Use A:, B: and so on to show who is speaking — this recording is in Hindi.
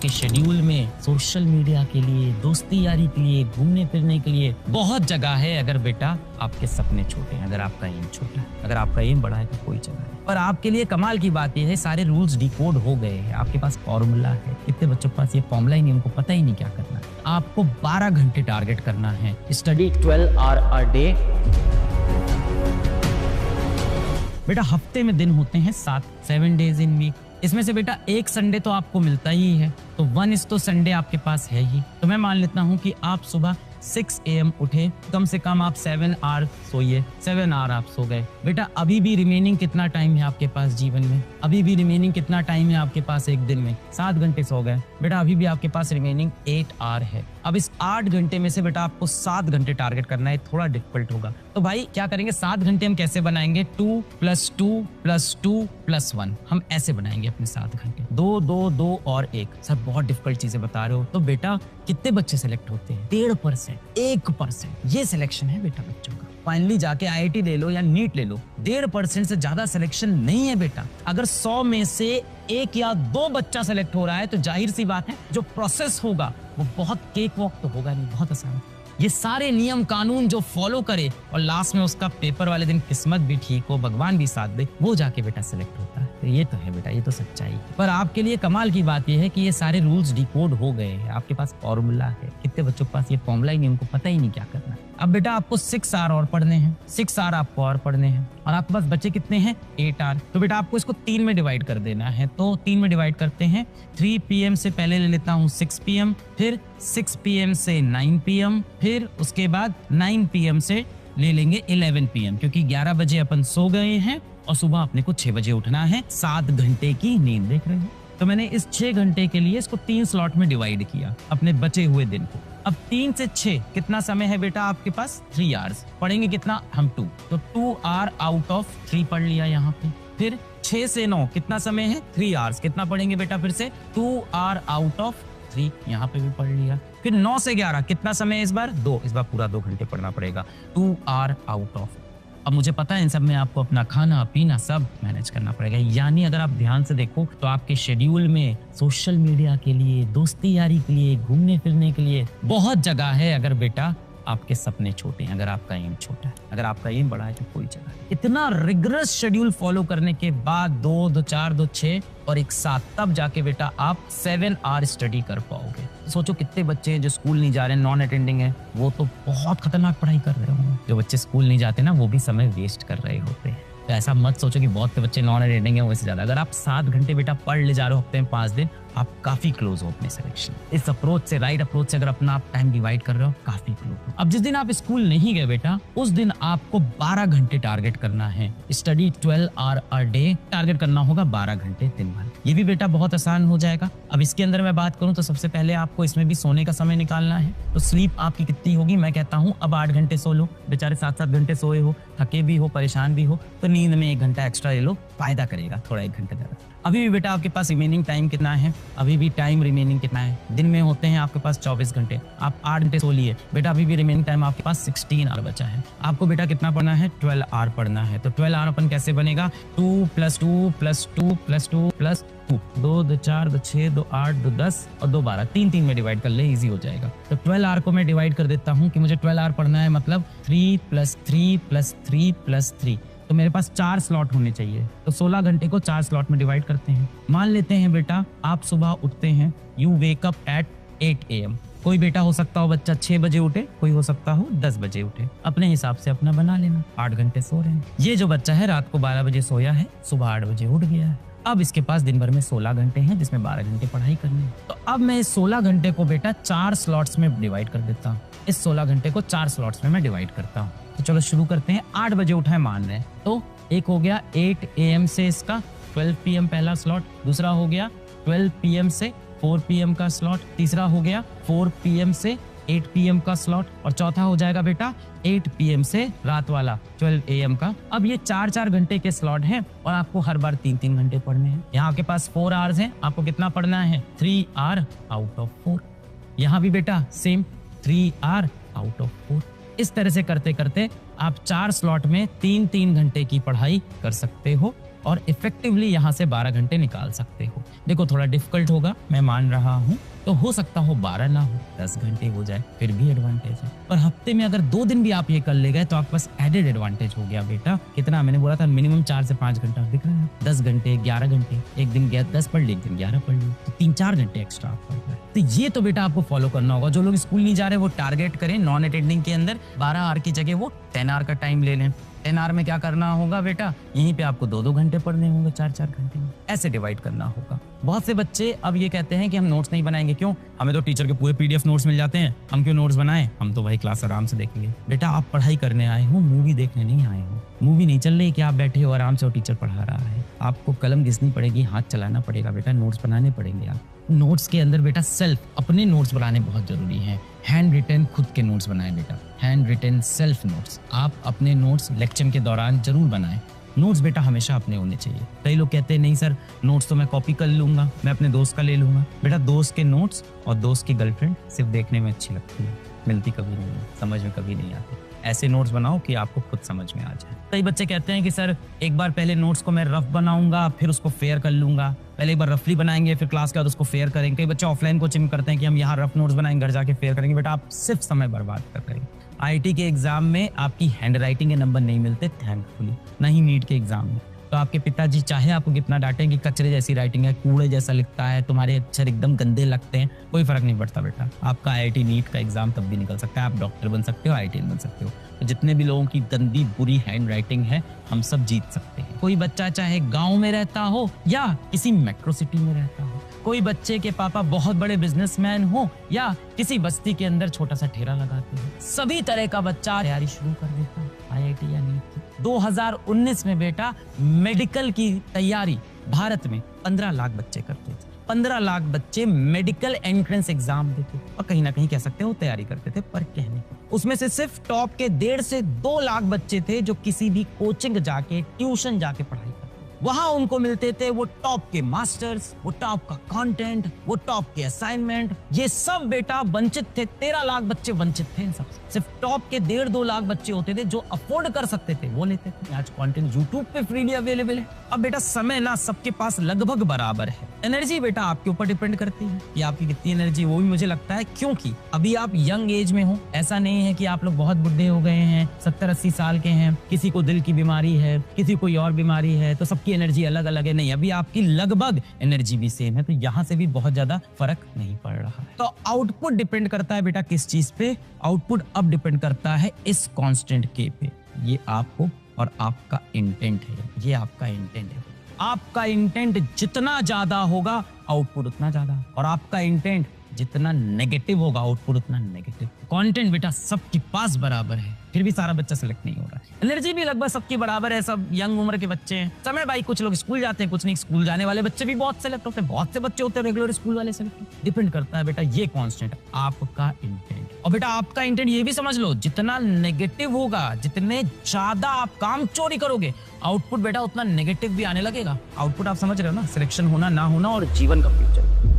A: आपके शेड्यूल में सोशल मीडिया के लिए, दोस्ती यारी के लिए, घूमने फिरने के लिए बहुत जगह है, अगर बेटा आपके सपने छोटे हैं, अगर आपका एम छोटा है। अगर आपका एम बड़ा है तो कोई जगह नहीं। पर आपके लिए कमाल की बात यह है, सारे रूल्स डिकोड हो गए हैं, आपके पास फॉर्मूला है। कितने बच्चों के पास ये फॉर्मूला ही नहीं, उनको पता ही नहीं क्या करना है। आपको 12 घंटे टारगेट करना है, स्टडी 12 आवर अ डे। बेटा हफ्ते में दिन होते हैं 7 डेज इन वीक। इसमें से बेटा एक संडे तो आपको मिलता ही है, तो 1 तो संडे आपके पास है ही। तो मैं मान लेता हूं कि आप सुबह 6 AM उठे, कम से कम आप 7 आवर सोइए। 7 आवर आप सो गए। बेटा अभी भी रिमेनिंग कितना टाइम है आपके पास जीवन में? अभी भी रिमेनिंग कितना टाइम है आपके पास एक दिन में? 7 घंटे सो गए। बेटा अभी भी आपके पास रिमेनिंग 8 आवर है। अब इस 8 घंटे में से बेटा आपको 7 घंटे टारगेट करना है, थोड़ा डिफिकल्ट होगा। तो भाई क्या करेंगे, 7 घंटे हम कैसे बनाएंगे? 2 + 2 + 2 + 1 हम ऐसे बनाएंगे अपने 7 घंटे। 2 2 2 और 1। सर बहुत डिफिकल्ट चीजें बता रहे हो। तो बेटा कितने बच्चे सेलेक्ट होते हैं? 1.5%, 1%। ये सिलेक्शन है बेटा बच्चों का। फाइनली जाके IIT ले लो या नीट ले लो, 1.5% से ज्यादा सिलेक्शन नहीं है बेटा। अगर 100 में से 1 या 2 बच्चा सेलेक्ट हो रहा है तो जाहिर सी बात है जो प्रोसेस होगा वो बहुत केक वॉक तो होगा नहीं, बहुत आसान। ये सारे नियम कानून जो फॉलो करे और लास्ट में उसका पेपर वाले दिन किस्मत भी ठीक हो, भगवान भी साथ दे, वो जाके बेटा सिलेक्ट होता है। तो ये तो है बेटा, ये तो सच्चाई है। पर आपके लिए कमाल की बात ये है कि ये सारे रूल्स डिकोड हो गए हैं, आपके पास फॉर्मूला है। कितने बच्चों के पास ये फॉर्मूला ही नहीं, उनको पता ही नहीं क्या करना है। अब बेटा आपको 6 आवर और पढ़ने हैं, 6 आवर आपको और पढ़ने हैं, और आपके पास बच्चे कितने हैं? 8 आवर। तो बेटा आपको इसको 3 में डिवाइड कर देना है। तो 3 में डिवाइड करते हैं। 3 PM से पहले ले लेता हूँ 6 PM, फिर 6 PM से 9 PM, फिर उसके बाद 9 PM से ले लेंगे 11 PM, क्योंकि 11 बजे अपन सो गए हैं और सुबह अपने को 6 बजे उठना है। 7 घंटे की नींद देख रहे हैं। तो मैंने इस 6 घंटे के लिए इसको 3 स्लॉट में डिवाइड किया अपने बचे हुए दिन को। अब 3 से 6 कितना समय है बेटा आपके पास? 3 आवर्स। पढ़ेंगे कितना हम? 2। तो 2 आवर आउट ऑफ 3 पढ़ लिया यहाँ पे। फिर 6 से 9 कितना समय है? 3 आवर्स। कितना पढ़ेंगे बेटा फिर से? 2 आवर आउट ऑफ 3, यहाँ पे भी पढ़ लिया। फिर 9 से 11 कितना समय है इस बार? 2। इस बार पूरा 2 घंटे पढ़ना पड़ेगा। 2 आवर आउट ऑफ। अब मुझे पता है इन सब में आपको अपना खाना पीना सब मैनेज करना पड़ेगा। यानी अगर आप ध्यान से देखो तो आपके शेड्यूल में सोशल मीडिया के लिए, दोस्ती यारी के लिए, घूमने फिरने के लिए बहुत जगह है, अगर बेटा आपके सपने छोटे हैं, अगर आपका एम छोटा है। अगर आपका एम बड़ा है तो कोई जगह नहीं। इतना रिगरस शेड्यूल फॉलो करने के बाद 2 2 4 2 6 और 1 7, तब जाके बेटा आप 7 आवर स्टडी कर पाओगे। सोचो कितने बच्चे हैं जो स्कूल नहीं जा रहे हैं, नॉन अटेंडिंग है, वो तो बहुत खतरनाक पढ़ाई कर रहे होंगे। जो बच्चे स्कूल नहीं जाते ना, वो भी समय वेस्ट कर रहे होते हैं। तो ऐसा मत सोचो कि बहुत से बच्चे नॉन अटेंडिंग है वैसे ज्यादा। अगर आप 7 घंटे बेटा पढ़ ले जा रहे हो हफ्ते में 5 दिन, आप काफी क्लोज हो अपने सिलेक्शन। इस अप्रोच से, राइट अप्रोच से अगर अपना आप टाइम डिवाइड कर रहे हो, काफी क्लोज हो। अब जिस दिन आप स्कूल नहीं गए बेटा, उस दिन आपको 12 घंटे टारगेट करना है। Study 12 hour a day target करना होगा, 12 घंटे दिन भर। ये भी बेटा बहुत आसान हो जाएगा। अब इसके अंदर मैं बात करूं तो सबसे पहले आपको इसमें भी सोने का समय निकालना है। तो स्लीप आपकी कितनी होगी? मैं कहता हूं अब 8 घंटे सो लो। बेचारे 7-7 घंटे सोए हो, थके भी हो, परेशान भी हो, तो नींद में 1 घंटा एक्स्ट्रा ले लो, फायदा करेगा थोड़ा 1 घंटे ज्यादा। अभी भी बेटा आपके पास रिमेनिंग टाइम कितना है? अभी भी टाइम रिमेनिंग कितना है? दिन में होते हैं आपके पास 24 घंटे, आप 8 घंटे सो लिए बेटा, अभी भी रिमेनिंग टाइम आपके पास 16 आवर बचा है। आपको बेटा कितना पढ़ना है? 12 आवर पढ़ना है। तो 12 आवर अपन कैसे बनेगा? 2 + 2 + 2 + 2 + 2। 2 2 4 2 6 2 8 2 10 और 2 12, 3 में डिवाइड कर ले, इजी हो जाएगा। तो 12 आवर को मैं डिवाइड कर देता हूँ कि मुझे 12 आवर पढ़ना है, मतलब 3 + 3 + 3 + 3। तो मेरे पास 4 स्लॉट होने चाहिए। तो 16 घंटे को 4 स्लॉट में डिवाइड करते हैं। मान लेते हैं बेटा आप सुबह उठते हैं, you wake up at 8 AM। कोई बेटा हो सकता हो बच्चा 6 बजे उठे, कोई हो सकता हो 10 बजे उठे, अपने हिसाब से अपना बना लेना। 8 घंटे सो रहे हैं। ये जो बच्चा है रात को 12 बजे सोया है, सुबह 8 बजे उठ गया है। अब इसके पास दिन भर में 16 घंटे हैं, जिसमें 12 घंटे पढ़ाई करनी है। तो अब मैं इस 16 घंटे को बेटा 4 स्लॉट्स में डिवाइड कर देता हूँ। इस 16 घंटे को 4 स्लॉट्स में मैं डिवाइड करता हूँ। तो चलो शुरू करते हैं। 8 बजे उठा है मान रहे हैं, तो एक हो गया 8 AM से इसका 12 PM पहला स्लॉट, दूसरा हो गया 12 PM से 4 PM का स्लॉट, तीसरा हो गया 4 PM से 8 PM का स्लॉट, और चौथा हो जाएगा बेटा 8 PM से रात वाला 12 AM का। अब ये 4-4 घंटे के स्लॉट हैं और आपको हर बार 3-3 घंटे पढ़ने हैं। यहाँ आपके पास 4 आवर्स हैं, आपको कितना पढ़ना है? 3 आवर आउट ऑफ 4। यहाँ भी बेटा सेम 3 आवर आउट ऑफ 4। इस तरह से करते करते आप 4 स्लॉट में 3-3 घंटे की पढ़ाई कर सकते हो। और इफेक्टिवली यहाँ से 12 घंटे निकाल सकते हो। देखो थोड़ा डिफिकल्ट होगा, मैं मान रहा हूँ, तो हो सकता हो 12 ना हो 10 घंटे हो जाए, फिर भी एडवांटेज है। पर हफ्ते में अगर 2 दिन भी आप ये कर ले गए तो आपके पास एडेड एडवांटेज हो गया बेटा। कितना मैंने बोला था, मिनिमम 4 से 5 घंटा दिख रहा है, 10 घंटे 11 घंटे, एक दिन 10 पढ़ ली, एक दिन 11 पढ़ ली, तो 3-4 घंटे एक्स्ट्रा आप पढ़ रहे। तो ये तो बेटा आपको फॉलो करना होगा। जो लोग स्कूल नहीं जा रहे वो टारगेट करें, नॉन अटेंडिंग के अंदर 12 आवर की जगह वो 10 आवर का टाइम ले लें। 10 आवर में क्या करना होगा बेटा, यहीं पे आपको 2-2 घंटे पढ़ने होंगे, 4-4 घंटे में, ऐसे डिवाइड करना होगा। बहुत से बच्चे अब ये कहते हैं कि हम नोट्स नहीं बनाएंगे, क्यों, हमें तो टीचर के पूरे PDF नोट्स मिल जाते हैं, हम क्यों नोट्स बनाएं, हम तो वही क्लास आराम से देखेंगे। बेटा आप पढ़ाई करने आए हो, मूवी देखने नहीं आए हो। मूवी नहीं चल रही कि आप बैठे हो आराम से और टीचर पढ़ा रहा है। आपको कलम घिसनी पड़ेगी, हाथ चलाना पड़ेगा बेटा, नोट्स बनाने पड़ेंगे। आप नोट्स के अंदर बेटा सेल्फ अपने नोट्स बनाने बहुत जरूरी है। हैंड रिटन खुद के नोट्स बनाएं बेटा, हैंड रिटन सेल्फ नोट्स। आप अपने नोट्स लेक्चर के दौरान जरूर बनाएं। नोट्स बेटा हमेशा अपने होने चाहिए। कई लोग कहते हैं नहीं सर नोट्स तो मैं कॉपी कर लूंगा, मैं अपने दोस्त का ले लूंगा। बेटा दोस्त के नोट्स और दोस्त की गर्लफ्रेंड सिर्फ देखने में अच्छी लगती है, मिलती कभी नहीं है, समझ में कभी नहीं आती। ऐसे नोट्स बनाओ कि आपको खुद समझ में आ जाए। कई बच्चे कहते हैं कि सर एक बार पहले नोट्स को मैं रफ बनाऊंगा, फिर उसको फेयर कर लूंगा। पहले एक बार रफली बनाएंगे, फिर क्लास के बाद उसको फेयर करेंगे। कई बच्चे ऑफलाइन कोचिंग करते हैं कि हम यहाँ रफ नोट्स बनाएंगे, घर जाके फेयर करेंगे। बेटा आप सिर्फ समय बर्बाद कर रहे हैं। IIT के एग्जाम में आपकी हैंड राइटिंग के नंबर नहीं मिलते थैंकफुली, ना ही नीट के एग्जाम में। तो आपके पिताजी चाहे आपको कितना डांटें कि कचरे जैसी राइटिंग है, कूड़े जैसा लिखता है, तुम्हारे अक्षर एकदम गंदे लगते हैं, कोई फर्क नहीं पड़ता बेटा। आपका IIT नीट का एग्जाम तब भी निकल सकता है, आप डॉक्टर बन सकते हो, IIT बन सकते हो। तो जितने भी लोगों की गंदी बुरी हैंड राइटिंग है, हम सब जीत सकते हैं। कोई बच्चा चाहे गाँव में रहता हो या किसी मेट्रो सिटी में रहता हो, कोई बच्चे के पापा बहुत बड़े बिजनेसमैन हो या किसी बस्ती के अंदर छोटा सा ठेला लगाते हो, सभी तरह का बच्चा तैयारी शुरू कर देता है IIT या नीट की। 2019 में बेटा मेडिकल की तैयारी भारत में 15 लाख बच्चे करते थे। 15 लाख बच्चे मेडिकल एंट्रेंस एग्जाम देते और कहीं ना कहीं कह सकते हो तैयारी करते थे, पर कहने उसमें से सिर्फ टॉप के 1.5 से 2 लाख बच्चे थे जो किसी भी कोचिंग जाके ट्यूशन जाके पढ़ाई करते। वहां उनको मिलते थे वो टॉप के मास्टर्स, वो टॉप का कंटेंट, वो टॉप के असाइनमेंट। ये सब बेटा वंचित थे, 13 लाख बच्चे वंचित थे इन सब। सिर्फ टॉप के 1.5-2 लाख बच्चे होते थे जो अफोर्ड कर सकते थे, वो लेते थे। आज कंटेंट यूट्यूब पे फ्रीली अवेलेबल है। अब बेटा समय ना सबके पास लगभग बराबर है। एनर्जी बेटा आपके ऊपर डिपेंड करती है कि आपकी कितनी एनर्जी, वो भी मुझे लगता है क्योंकि अभी आप यंग एज में हो। ऐसा नहीं है कि आप लोग बहुत बुढ़े हो गए हैं, 70-80 साल के हैं, किसी को दिल की बीमारी है, किसी कोई और बीमारी है, तो सबकी एनर्जी अलग अलग है। नहीं, अभी आपकी लगभग एनर्जी भी सेम है, तो यहाँ से भी बहुत ज्यादा फर्क नहीं पड़ रहा है। तो आउटपुट डिपेंड करता है बेटा किस चीज पे, आउटपुट अब डिपेंड करता है इस कांस्टेंट के पे। ये आपको और आपका इंटेंट है, ये आपका इंटेंट है। आपका इंटेंट जितना ज्यादा होगा आउटपुट उतना ज्यादा, और आपका इंटेंट जितना नेगेटिव होगा आउटपुट उतना नेगेटिव। कंटेंट बेटा सबके पास बराबर है, फिर भी सारा बच्चा सेलेक्ट नहीं हो रहा है। एनर्जी भी लगभग सबकी बराबर है, सब यंग उम्र के बच्चे हैं। समय भाई कुछ लोग स्कूल जाते हैं, कुछ नहीं। स्कूल जाने वाले बच्चे भी बहुत सेलेक्ट होते हैं, बहुत से बच्चे होते हैं रेगुलर स्कूल वाले सेलेक्ट। डिपेंड करता है बेटा ये कांस्टेंट आपका इंटेंट। और बेटा आपका इंटेंट ये भी समझ लो, जितना नेगेटिव होगा, जितने ज्यादा आप काम चोरी करोगे, आउटपुट बेटा उतना नेगेटिव भी आने लगेगा। आउटपुट आप समझ रहे हो ना, सिलेक्शन होना ना होना और जीवन का फ्यूचर।